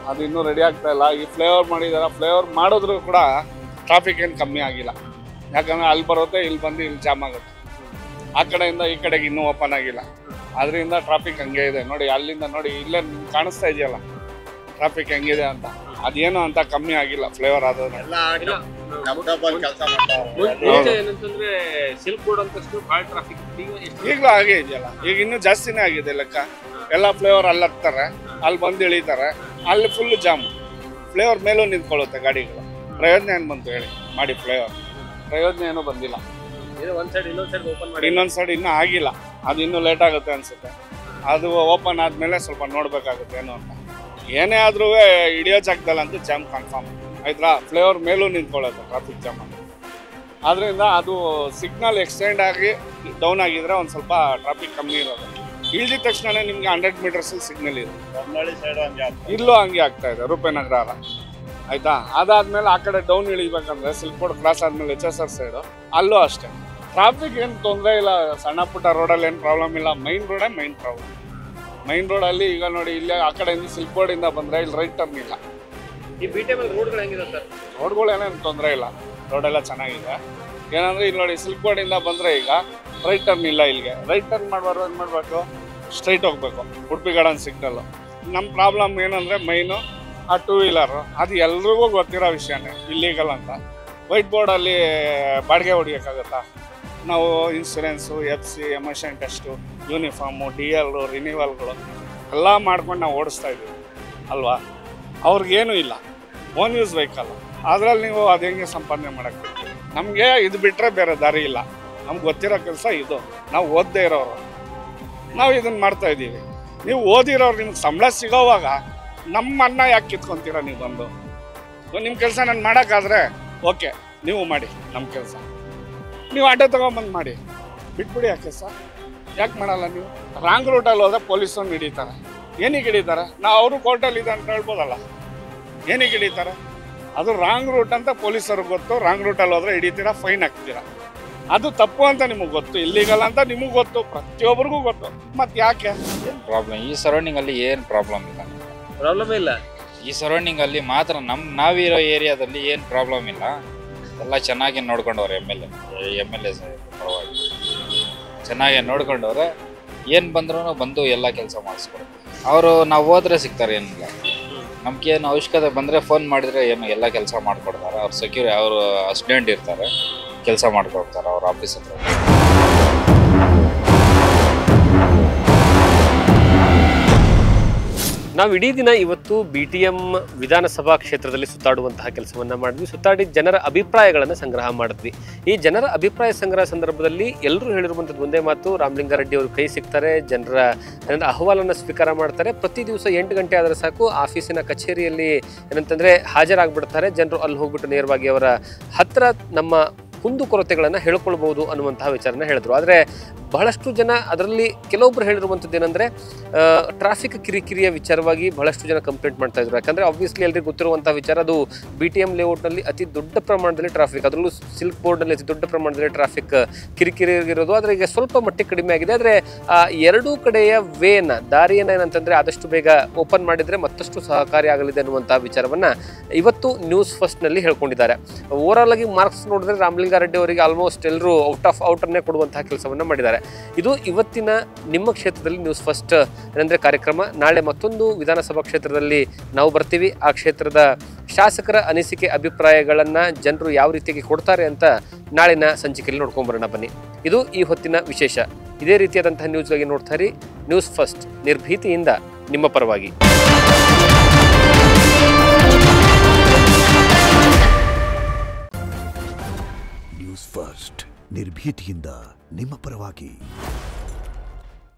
ಅದು ಇನ್ನೂ ರೆಡಿ ಆಗ್ತಾ ಇಲ್ಲ. ಈ ಫ್ಲೇವರ್ ಮಾಡಿದ್ದಾರೆ, ಫ್ಲೇವರ್ ಮಾಡಿದ್ರು ಕೂಡ ಟ್ರಾಫಿಕ್ ಏನು ಕಮ್ಮಿ ಆಗಿಲ್ಲ. ಯಾಕಂದರೆ ಅಲ್ಲಿ ಬರುತ್ತೆ, ಇಲ್ಲಿ ಬಂದು ಇಲ್ಲಿ ಜಾಮ್ ಆಗುತ್ತೆ. ಆ ಕಡೆಯಿಂದ ಈ ಕಡೆಗೆ ಇನ್ನೂ ಓಪನ್ ಆಗಿಲ್ಲ, ಅದರಿಂದ ಟ್ರಾಫಿಕ್ ಹಂಗೆ ಇದೆ. ನೋಡಿ ಅಲ್ಲಿಂದ ನೋಡಿ, ಇಲ್ಲೇ ಕಾಣಿಸ್ತಾ ಇದೆಯಲ್ಲ ಟ್ರಾಫಿಕ್ ಹೆಂಗಿದೆ ಅಂತ, ಅದೇನು ಅಂತ ಕಮ್ಮಿ ಆಗಿಲ್ಲ ಫ್ಲೇವರ್ ಆದ್ರೆ. ಈಗಲೂ ಹಾಗೆ ಇದೆಯಲ್ಲ, ಈಗ ಇನ್ನೂ ಜಾಸ್ತಿನೇ ಆಗಿದೆ ಲೆಕ್ಕ. ಎಲ್ಲ ಫ್ಲೇವರ್ ಅಲ್ಲಿ ಹತ್ತಾರೆ, ಅಲ್ಲಿ ಬಂದು ಇಳಿತಾರೆ, ಅಲ್ಲಿ ಫುಲ್ ಜಾಮು. ಫ್ಲೇವರ್ ಮೇಲೂ ನಿಂತ್ಕೊಳ್ಳುತ್ತೆ ಗಾಡಿಗಳು. ಪ್ರಯೋಜನ ಏನು ಬಂತು ಹೇಳಿ, ಮಾಡಿ ಫ್ಲೇವರ್ ಪ್ರಯೋಜನ ಏನೂ ಬಂದಿಲ್ಲ. ಇನ್ನೊಂದು ಸೈಡ್ ಇನ್ನೂ ಆಗಿಲ್ಲ, ಅದು ಇನ್ನೂ ಲೇಟ್ ಆಗುತ್ತೆ ಅನ್ಸುತ್ತೆ. ಅದು ಓಪನ್ ಆದಮೇಲೆ ಸ್ವಲ್ಪ ನೋಡ್ಬೇಕಾಗುತ್ತೆ ಏನು ಅಂತ. ಏನೇ ಆದ್ರೂ ಹಿಡಿಯೋ ಜಾಗದಲ್ಲಂತೂ ಜಾಮ್ ಕನ್ಫರ್ಮ್ ಆಯ್ತಾ. ಫ್ಲೇವರ್ ಮೇಲೂ ನಿಂತ್ಕೊಳ್ಳುತ್ತೆ ಟ್ರಾಫಿಕ್ ಜಾಮ್ ಅಂತ. ಆದ್ರಿಂದ ಅದು ಸಿಗ್ನಲ್ ಎಕ್ಸ್ಟೆಂಡ್ ಆಗಿ ಡೌನ್ ಆಗಿದ್ರೆ ಒಂದು ಸ್ವಲ್ಪ ಟ್ರಾಫಿಕ್ ಕಮ್ಮಿ ಇರೋದು. ಇಳಿದ ತಕ್ಷಣ ನಿಮ್ಗೆ 100 meters ಸಿಗ್ನಲ್ ಇದೆ. ಇಲ್ಲೂ ಹಂಗೆ ಆಗ್ತಾ ಇದೆ, ರೂಪೇನಗರ ಅಲ್ಲ ಆಯ್ತಾ. ಅದಾದ್ಮೇಲೆ ಆ ಕಡೆ ಡೌನ್ ಇಳಿಬೇಕಂದ್ರೆ ಸಿಲ್ಕ್ ಬೋರ್ಡ್ ಕ್ರಾಸ್ ಆದ್ಮೇಲೆ HSR ಸೈಡು ಅಲ್ಲೂ ಅಷ್ಟೇ. ಟ್ರಾಫಿಕ್ ಏನು ತೊಂದರೆ ಇಲ್ಲ, ಸಣ್ಣ ಪುಟ್ಟ ರೋಡಲ್ಲಿ ಏನು ಪ್ರಾಬ್ಲಮ್ ಇಲ್ಲ. ಮೈನ್ ರೋಡೇ ಮೈನ್ ಪ್ರಾಬ್ಲಮ್. ಮೈನ್ ರೋಡಲ್ಲಿ ಈಗ ನೋಡಿ, ಇಲ್ಲೇ ಆ ಕಡೆಯಿಂದ ಸಿಲ್ಕ್ ಬೋರ್ಡಿಂದ ಬಂದರೆ ಇಲ್ಲಿ ರೈಟ್ ಟರ್ನ್ ಇಲ್ಲ. ಈ BTM ರೋಡ್ಗಳು ಹೆಂಗಿದೆ ಸರ್? ರೋಡ್ಗಳು ಏನೇನು ತೊಂದರೆ ಇಲ್ಲ, ರೋಡೆಲ್ಲ ಚೆನ್ನಾಗಿದೆ. ಏನಂದರೆ ಇಲ್ಲಿ ನೋಡಿ, ಸಿಲ್ಕ್ ಬೋರ್ಡಿಂದ ಬಂದರೆ ಈಗ ರೈಟ್ ಟರ್ನ್ ಇಲ್ಲ. ಇಲ್ಲಿಗೆ ರೈಟ್ ಟರ್ನ್ ಮಾಡಬಾರ್ದು, ಏನು ಮಾಡಬೇಕು, ಸ್ಟ್ರೈಟ್ ಹೋಗಬೇಕು ಉಡುಪಿ ಗಾರ್ಡನ್ ಸಿಗ್ನಲ್ಲು. ನಮ್ಮ ಪ್ರಾಬ್ಲಮ್ ಏನಂದರೆ ಮೈನು ಆ 2 wheeler, ಅದು ಎಲ್ರಿಗೂ ಗೊತ್ತಿರೋ ವಿಷಯನೇ, ಇಲ್ಲೀಗಲ್ ಅಂತ. ವೈಟ್ ಬೋರ್ಡಲ್ಲಿ ಬಾಡಿಗೆ ಹೊಡಿಯೋಕ್ಕಾಗತ್ತಾ? ನಾವು insurance, FC, emotion test, uniform, DL, ರಿನ್ಯೂವಲ್ಗಳು ಎಲ್ಲ ಮಾಡ್ಕೊಂಡು ನಾವು ಓಡಿಸ್ತಾ ಇದ್ದೀವಿ ಅಲ್ವಾ. ಅವ್ರಿಗೇನೂ ಇಲ್ಲ, ಓನ್ ಯೂಸ್ ವೆಹಿಕಲ್. ಅದರಲ್ಲಿ ನೀವು ಅದು ಹೆಂಗೆ ಸಂಪಾದನೆ ಮಾಡೋಕ್ಕೆ? ನಮಗೆ ಇದು ಬಿಟ್ಟರೆ ಬೇರೆ ದಾರಿ ಇಲ್ಲ. ನಮ್ಗೆ ಗೊತ್ತಿರೋ ಕೆಲಸ ಇದು. ನಾವು ಓದದೇ ಇರೋರು, ನಾವು ಇದನ್ನು ಮಾಡ್ತಾ ಇದ್ದೀವಿ. ನೀವು ಓದಿರೋರು, ನಿಮ್ಗೆ ಸಂಬಳ ಸಿಗೋವಾಗ ನಮ್ಮ ಅನ್ನ ಯಾಕೆ ಕಿತ್ಕೊತೀರ ನೀವು ಬಂದು? ನಿಮ್ಮ ಕೆಲಸ ನಾನು ಮಾಡೋಕ್ಕಾದ್ರೆ ಓಕೆ, ನೀವು ಮಾಡಿ ನಮ್ಮ ಕೆಲಸ. ನೀವು ಆಟೋ ತೊಗೊಂಬಂದು ಮಾಡಿ, ಬಿಟ್ಬಿಡಿ ಯಾಕೆ ಸರ್, ಯಾಕೆ ಮಾಡಲ್ಲ ನೀವು? ರಾಂಗ್ ರೂಟಲ್ಲಿ ಹೋದ್ರೆ ಪೊಲೀಸನ್ನು ಹಿಡಿತಾರೆ. ಏನಕ್ಕೆ ಹಿಡಿತಾರೆ? ನಾವು ಅವರು ಕೋರ್ಟಲ್ಲಿದೆ ಅಂತ ಹೇಳ್ಬೋದಲ್ಲ, ಏನಕ್ಕೆ ಹಿಡಿತಾರೆ? ಅದು ರಾಂಗ್ ರೂಟ್ ಅಂತ ಪೊಲೀಸರಿಗೆ ಗೊತ್ತು. ರಾಂಗ್ ರೂಟಲ್ಲಿ ಹೋದ್ರೆ ಹಿಡಿತೀರಾ, ಫೈನ್ ಹಾಕ್ತೀರಾ. ಅದು ತಪ್ಪು ಅಂತ ನಿಮಗೆ ಗೊತ್ತು, ಇಲ್ಲಿಗಲ್ ಅಂತ ನಿಮಗೆ ಗೊತ್ತು, ಪ್ರತಿಯೊಬ್ಬರಿಗೂ ಗೊತ್ತು. ಮತ್ತೆ ಯಾಕೆ ಏನು ಪ್ರಾಬ್ಲಮ್? ಈ ಸರೌಂಡಿಂಗಲ್ಲಿ ಏನು ಪ್ರಾಬ್ಲಮ್ ಇಲ್ಲ. ಪ್ರಾಬ್ಲಮೇ ಇಲ್ಲ ಈ ಸರೌಂಡಿಂಗಲ್ಲಿ ಮಾತ್ರ. ನಾವಿರೋ ಏರಿಯಾದಲ್ಲಿ ಏನು ಪ್ರಾಬ್ಲಮ್ ಇಲ್ಲ, ಎಲ್ಲ ಚೆನ್ನಾಗಿ ನೋಡ್ಕೊಂಡವ್ರೆ. MLA ಪರವಾಗಿ ಚೆನ್ನಾಗಿ ನೋಡ್ಕೊಂಡವ್ರೆ. ಏನು ಬಂದ್ರೂ ಬಂದು ಎಲ್ಲ ಕೆಲಸ ಮಾಡಿಸ್ಕೊಡ್ತಾರೆ ಅವರು. ನಾವು ಹೋದ್ರೆ ಸಿಗ್ತಾರೆ, ಏನಿಲ್ಲ. ನಮ್ಗೇನು ಅವಶ್ಯಕತೆ ಬಂದರೆ ಫೋನ್ ಮಾಡಿದರೆ ಏನು ಎಲ್ಲ ಕೆಲಸ ಮಾಡಿಕೊಡ್ತಾರೆ. ಅವ್ರು ಅವರು ಅಸಿಸ್ಟೆಂಟ್ ಇರ್ತಾರೆ, ಕೆಲಸ ಮಾಡಿಕೊಡ್ತಾರೆ ಅವ್ರ ಆಫೀಸ್ ಹತ್ರ. ನಾವು ಇಡೀ ದಿನ ಇವತ್ತು BTM ವಿಧಾನಸಭಾ ಕ್ಷೇತ್ರದಲ್ಲಿ ಸುತ್ತಾಡುವಂತಹ ಕೆಲಸವನ್ನು ಮಾಡಿದ್ವಿ. ಸುತ್ತಾಡಿ ಜನರ ಅಭಿಪ್ರಾಯಗಳನ್ನು ಸಂಗ್ರಹ ಮಾಡಿದ್ವಿ. ಈ ಜನರ ಅಭಿಪ್ರಾಯ ಸಂಗ್ರಹ ಸಂದರ್ಭದಲ್ಲಿ ಎಲ್ಲರೂ ಹೇಳಿರುವಂಥದ್ದು ಒಂದೇ ಮಾತು, ರಾಮಲಿಂಗಾರೆಡ್ಡಿ ಅವರು ಕೈ ಸಿಗ್ತಾರೆ, ಜನರ ಅಹವಾಲನ್ನು ಸ್ವೀಕಾರ ಮಾಡ್ತಾರೆ. ಪ್ರತಿ ದಿವಸ 8 ಗಂಟೆ ಆದರೆ ಸಾಕು, ಆಫೀಸಿನ ಕಚೇರಿಯಲ್ಲಿ ಏನಂತಂದರೆ ಹಾಜರಾಗ್ಬಿಡ್ತಾರೆ. ಜನರು ಅಲ್ಲಿ ಹೋಗ್ಬಿಟ್ಟು ನೇರವಾಗಿ ಅವರ ಹತ್ತಿರ ನಮ್ಮ ಕುಂದುಕೊರತೆಗಳನ್ನು ಹೇಳ್ಕೊಳ್ಬೋದು ಅನ್ನುವಂತಹ ವಿಚಾರನ ಹೇಳಿದ್ರು. ಆದರೆ ಬಹಳಷ್ಟು ಜನ ಅದರಲ್ಲಿ ಕೆಲವೊಬ್ರು ಹೇಳಿರುವಂಥದ್ದು ಏನಂದರೆ ಟ್ರಾಫಿಕ್ ಕಿರಿಕಿರಿಯ ವಿಚಾರವಾಗಿ ಬಹಳಷ್ಟು ಜನ ಕಂಪ್ಲೇಂಟ್ ಮಾಡ್ತಾ ಇದ್ರು. ಯಾಕಂದರೆ ಆಬ್ವಿಯಸ್ಲಿ ಎಲ್ಲರಿಗೂ ಗೊತ್ತಿರುವಂಥ ವಿಚಾರ, ಅದು BTM ಲೇಔಟ್ನಲ್ಲಿ ಅತಿ ದೊಡ್ಡ ಪ್ರಮಾಣದಲ್ಲಿ ಟ್ರಾಫಿಕ್, ಅದರಲ್ಲೂ ಸಿಲ್ಕ್ ಬೋರ್ಡ್ನಲ್ಲಿ ಅತಿ ದೊಡ್ಡ ಪ್ರಮಾಣದಲ್ಲಿ ಟ್ರಾಫಿಕ್ ಕಿರಿಕಿರಿ ಇರೋದು. ಆದರೆ ಈಗ ಸ್ವಲ್ಪ ಮಟ್ಟಿಗೆ ಕಡಿಮೆ ಆಗಿದೆ. ಆದರೆ ಎರಡೂ ಕಡೆಯ ದಾರಿಯನ್ನು ಏನಂತಂದರೆ ಆದಷ್ಟು ಬೇಗ ಓಪನ್ ಮಾಡಿದರೆ ಮತ್ತಷ್ಟು ಸಹಕಾರಿ ಆಗಲಿದೆ ಅನ್ನುವಂಥ ವಿಚಾರವನ್ನು ಇವತ್ತು ನ್ಯೂಸ್ ಫಸ್ಟ್ನಲ್ಲಿ ಹೇಳ್ಕೊಂಡಿದ್ದಾರೆ. ಓವರಾಲ್ ಆಗಿ ಮಾರ್ಕ್ಸ್ ನೋಡಿದ್ರೆ ರಾಮಲಿಂಗಾರೆಡ್ಡಿ ಅವರಿಗೆ ಆಲ್ಮೋಸ್ಟ್ ಎಲ್ಲರೂ ಔಟರ್ನೇ ಕೊಡುವಂತಹ ಕೆಲಸವನ್ನು ಮಾಡಿದ್ದಾರೆ. ಇದು ಇವತ್ತಿನ ನಿಮ್ಮ ಕ್ಷೇತ್ರದಲ್ಲಿ ನ್ಯೂಸ್ ಫಸ್ಟ್ ಏನಂದರೆ ಕಾರ್ಯಕ್ರಮ. ನಾಳೆ ಮತ್ತೊಂದು ವಿಧಾನಸಭಾ ಕ್ಷೇತ್ರದಲ್ಲಿ ನಾವು ಬರ್ತೀವಿ. ಆ ಕ್ಷೇತ್ರದ ಶಾಸಕರ ಅನಿಸಿಕೆ ಅಭಿಪ್ರಾಯಗಳನ್ನು ಜನರು ಯಾವ ರೀತಿಯಾಗಿ ಕೊಡ್ತಾರೆ ಅಂತ ನಾಳಿನ ಸಂಚಿಕೆಯಲ್ಲಿ ನೋಡ್ಕೊಂಬರೋಣ ಬನ್ನಿ. ಇದು ಈ ಹೊತ್ತಿನ ವಿಶೇಷ. ಇದೇ ರೀತಿಯಾದಂತಹ ನ್ಯೂಸ್ಗಾಗಿ ನೋಡ್ತಾ ಇರಿ ನ್ಯೂಸ್ ಫಸ್ಟ್, ನಿರ್ಭೀತಿಯಿಂದ ನಿಮ್ಮ ಪರವಾಗಿ. ನ್ಯೂಸ್ ಫಸ್ಟ್, ನಿರ್ಭೀತಿಯಿಂದ ನಿಮ್ಮ ಪರವಾಗಿ.